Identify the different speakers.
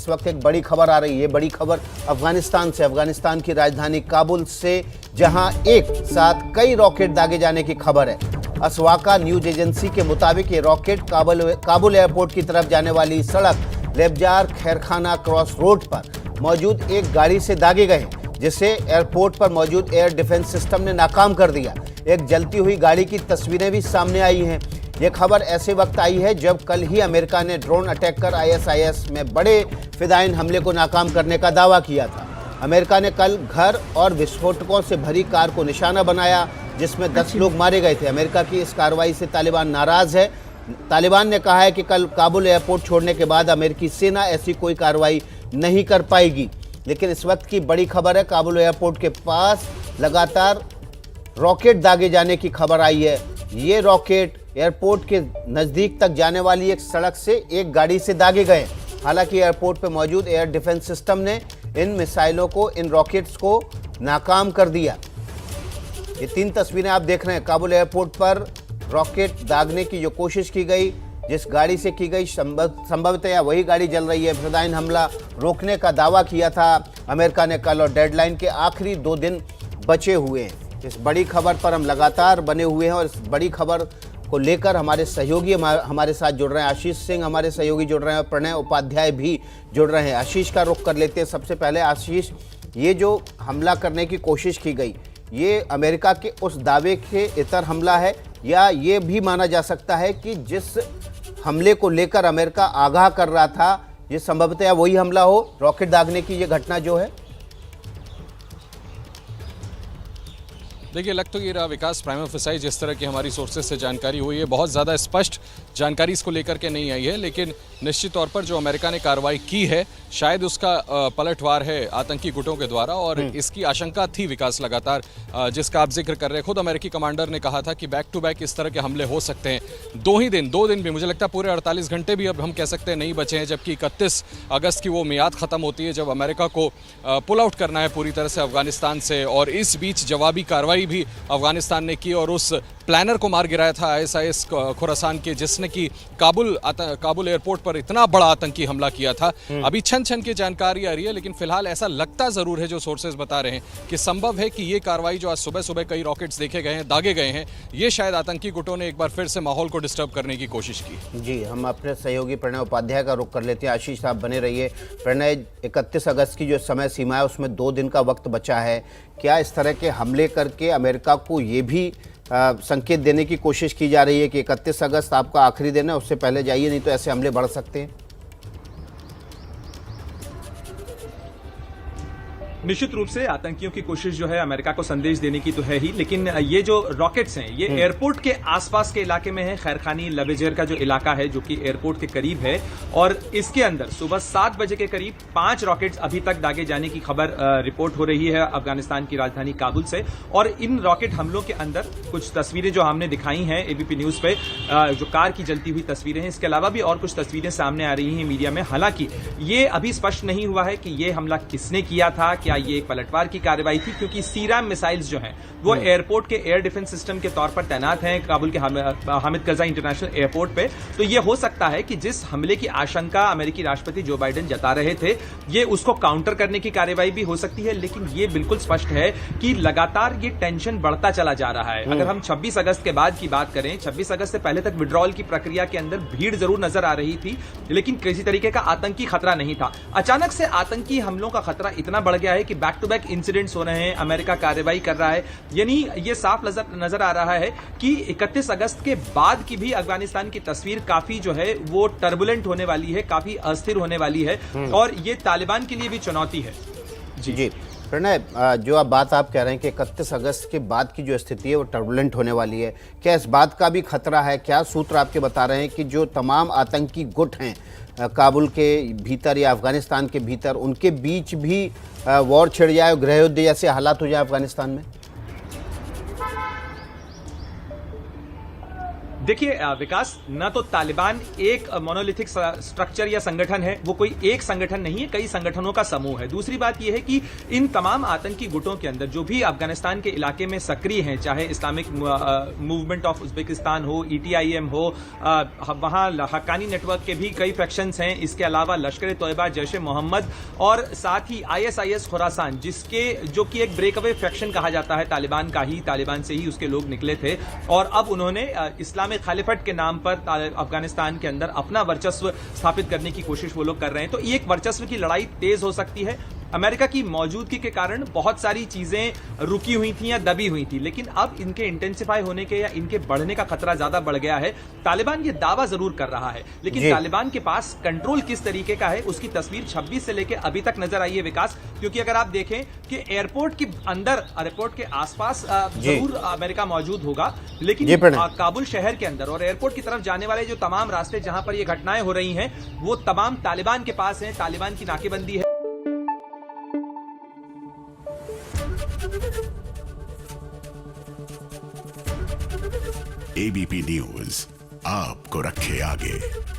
Speaker 1: इस वक्त एक बड़ी खबर आ रही है। बड़ी खबर अफगानिस्तान से, अफगानिस्तान की राजधानी काबुल से, जहां एक साथ कई रॉकेट दागे जाने की खबर है। असवाका न्यूज एजेंसी के मुताबिक ये रॉकेट काबुल एयरपोर्ट की तरफ जाने वाली सड़क लेबजार खैरखाना क्रॉस रोड पर मौजूद एक गाड़ी से दागे गए, जिसे एयरपोर्ट पर मौजूद एयर डिफेंस सिस्टम ने नाकाम कर दिया। एक जलती हुई गाड़ी की तस्वीरें भी सामने आई हैं। यह खबर ऐसे वक्त आई है जब कल ही अमेरिका ने ड्रोन अटैक कर ISIS में बड़े फिदायिन हमले को नाकाम करने का दावा किया था। अमेरिका ने कल घर और विस्फोटकों से भरी कार को निशाना बनाया, जिसमें 10 लोग मारे गए थे। अमेरिका की इस कार्रवाई से तालिबान नाराज है। तालिबान ने कहा है कि कल काबुल एयरपोर्ट छोड़ने के बाद अमेरिकी सेना ऐसी कोई कार्रवाई नहीं कर पाएगी। लेकिन इस वक्त की बड़ी खबर है, काबुल एयरपोर्ट के पास लगातार रॉकेट दागे जाने की खबर आई है। ये रॉकेट एयरपोर्ट के नज़दीक तक जाने वाली एक सड़क से एक गाड़ी से दागे गए। हालांकि एयरपोर्ट पर मौजूद एयर डिफेंस सिस्टम ने इन मिसाइलों को, इन रॉकेट्स को नाकाम कर दिया। ये 3 तस्वीरें आप देख रहे हैं। काबुल एयरपोर्ट पर रॉकेट दागने की जो कोशिश की गई, जिस गाड़ी से की गई, संभवतः वही गाड़ी जल रही है। फिदायिन हमला रोकने का दावा किया था अमेरिका ने कल, और डेडलाइन के आखिरी 2 दिन बचे हुए हैं। इस बड़ी खबर पर हम लगातार बने हुए हैं और इस बड़ी खबर को लेकर हमारे सहयोगी हमारे साथ जुड़ रहे हैं। आशीष सिंह हमारे सहयोगी जुड़ रहे हैं और प्रणय उपाध्याय भी जुड़ रहे हैं। आशीष का रुख कर लेते हैं। सबसे पहले आशीष, ये जो हमला करने की कोशिश की गई, ये अमेरिका के उस दावे के इतर हमला है, या ये भी माना जा सकता है कि जिस हमले को लेकर अमेरिका आगाह कर रहा था, ये संभवतः वही हमला हो, रॉकेट दागने की ये घटना जो है?
Speaker 2: देखिए, लग तो ये रहा विकास, प्राइमा फेसाई जिस तरह की हमारी सोर्सेज से जानकारी हुई है, बहुत ज़्यादा स्पष्ट जानकारी इसको लेकर के नहीं आई है, लेकिन निश्चित तौर पर जो अमेरिका ने कार्रवाई की है, शायद उसका पलटवार है आतंकी गुटों के द्वारा, और इसकी आशंका थी विकास लगातार, जिसका आप जिक्र कर रहे हैं। खुद अमेरिकी कमांडर ने कहा था कि बैक टू बैक इस तरह के हमले हो सकते हैं। 2 दिन भी, मुझे लगता है पूरे 48 घंटे भी अब हम कह सकते हैं नहीं बचे हैं, जबकि 31 अगस्त की वो मियाद ख़त्म होती है जब अमेरिका को पुल आउट करना है पूरी तरह से अफगानिस्तान से। और इस बीच जवाबी कार्रवाई भी अफगानिस्तान ने की और उस प्लानर को मार गिराया था ISIS खुरासान के, जिसने कि काबुल एयरपोर्ट पर इतना बड़ा आतंकी हमला किया था। अभी छन की जानकारी आ रही है, लेकिन फिलहाल ऐसा लगता जरूर है, जो सोर्सेज बता रहे हैं कि संभव है कि ये कार्रवाई जो आज सुबह सुबह कई रॉकेट्स देखे गए हैं, दागे गए हैं, ये शायद आतंकी गुटों ने एक बार फिर से माहौल को डिस्टर्ब करने की कोशिश की।
Speaker 1: जी, हम अपने सहयोगी प्रणय उपाध्याय का रुख कर लेते हैं। आशीष साहब बने रहिए। प्रणय, 31 अगस्त की जो समय सीमा है उसमें 2 दिन का वक्त बचा है। क्या इस तरह के हमले करके अमेरिका को ये भी संकेत देने की कोशिश की जा रही है कि 31 अगस्त आपका आखिरी दिन है, उससे पहले जाइए, नहीं तो ऐसे हमले बढ़ सकते हैं?
Speaker 3: निश्चित रूप से आतंकियों की कोशिश जो है अमेरिका को संदेश देने की तो है ही, लेकिन ये जो रॉकेट्स हैं ये एयरपोर्ट के आसपास के इलाके में है। खैरखानी लबेजेर का जो इलाका है, जो कि एयरपोर्ट के करीब है, और इसके अंदर सुबह 7 बजे के करीब 5 रॉकेट्स अभी तक दागे जाने की खबर रिपोर्ट हो रही है अफगानिस्तान की राजधानी काबुल से। और इन रॉकेट हमलों के अंदर कुछ तस्वीरें जो हमने दिखाई हैं ABP न्यूज पे, जो कार की जलती हुई तस्वीरें हैं, इसके अलावा भी और कुछ तस्वीरें सामने आ रही हैं मीडिया में। हालांकि ये अभी स्पष्ट नहीं हुआ है कि ये हमला किसने किया था, क्या ये एक पलटवार की कार्रवाई थी, क्योंकि सीराम मिसाइल्स जो हैं वो एयरपोर्ट के एयर डिफेंस सिस्टम के तौर पर तैनात हैं काबुल के हामिद करजाई इंटरनेशनल एयरपोर्ट पे। तो ये हो सकता है कि जिस हमले की आशंका अमेरिकी राष्ट्रपति जो बाइडेन जता रहे थे, ये उसको काउंटर करने की कार्रवाई भी हो सकती है। लेकिन ये बिल्कुल स्पष्ट है कि लगातार ये टेंशन बढ़ता चला जा रहा है। अगर हम 26 अगस्त के बाद की बात करें, 26 अगस्त से पहले तक विड्रॉल की प्रक्रिया के अंदर भीड़ जरूर नजर आ रही थी, लेकिन किसी तरीके का आतंकी खतरा नहीं था। अचानक से आतंकी हमलों का खतरा इतना बढ़ गया है कि बैक टू बैक इंसिडेंट्स हो रहे हैं, अमेरिका कार्रवाई कर रहा है। यानी ये साफ नजर आ रहा है कि 31 अगस्त के बाद की भी अफगानिस्तान की तस्वीर काफी जो है वो टर्बुलेंट होने वाली है, काफी अस्थिर होने वाली है, और ये तालिबान के लिए भी चुनौती है।
Speaker 1: जी प्रणय, जो बात आप कह रहे हैं कि 31 अगस्त के बाद की जो स्थिति है वो टर्बुलेंट होने वाली है, क्या इस बात का भी खतरा है? क्या सूत्र आपके बता रहे हैं कि जो तमाम आतंकी गुट हैं काबुल के भीतर या अफगानिस्तान के भीतर, उनके बीच भी वॉर छिड़ जाए, गृह युद्ध जैसे हालात हो जाए अफगानिस्तान में?
Speaker 3: देखिए विकास, न तो तालिबान एक मोनोलिथिक स्ट्रक्चर या संगठन है, वो कोई एक संगठन नहीं है, कई संगठनों का समूह है। दूसरी बात यह है कि इन तमाम आतंकी गुटों के अंदर जो भी अफगानिस्तान के इलाके में सक्रिय हैं, चाहे इस्लामिक मूवमेंट ऑफ उज्बेकिस्तान हो, ETIM हो, वहां हक्कानी नेटवर्क के भी कई फैक्शंस हैं, इसके अलावा लश्कर तोयबा, जैश ए मोहम्मद और साथ ही ISIS खुरासान, जिसके जो कि एक ब्रेकअवे फैक्शन कहा जाता है तालिबान का ही, तालिबान से ही उसके लोग निकले थे और अब उन्होंने इस्लामिक खालिफत के नाम पर अफगानिस्तान के अंदर अपना वर्चस्व स्थापित करने की कोशिश वो लोग कर रहे हैं। तो एक वर्चस्व की लड़ाई तेज हो सकती है। अमेरिका की मौजूदगी के कारण बहुत सारी चीजें रुकी हुई थी या दबी हुई थी, लेकिन अब इनके इंटेंसिफाई होने के या इनके बढ़ने का खतरा ज्यादा बढ़ गया है। तालिबान ये दावा जरूर कर रहा है, लेकिन तालिबान के पास कंट्रोल किस तरीके का है उसकी तस्वीर 26 से लेकर अभी तक नजर आई है विकास। क्योंकि अगर आप देखें कि एयरपोर्ट के अंदर, एयरपोर्ट के आसपास जरूर अमेरिका मौजूद होगा, लेकिन काबुल शहर के अंदर और एयरपोर्ट की तरफ जाने वाले जो तमाम रास्ते जहां पर ये घटनाएं हो रही हैं, वो तमाम तालिबान के पास हैं, तालिबान की नाकेबंदी है।
Speaker 4: ABP न्यूज आपको रखे आगे।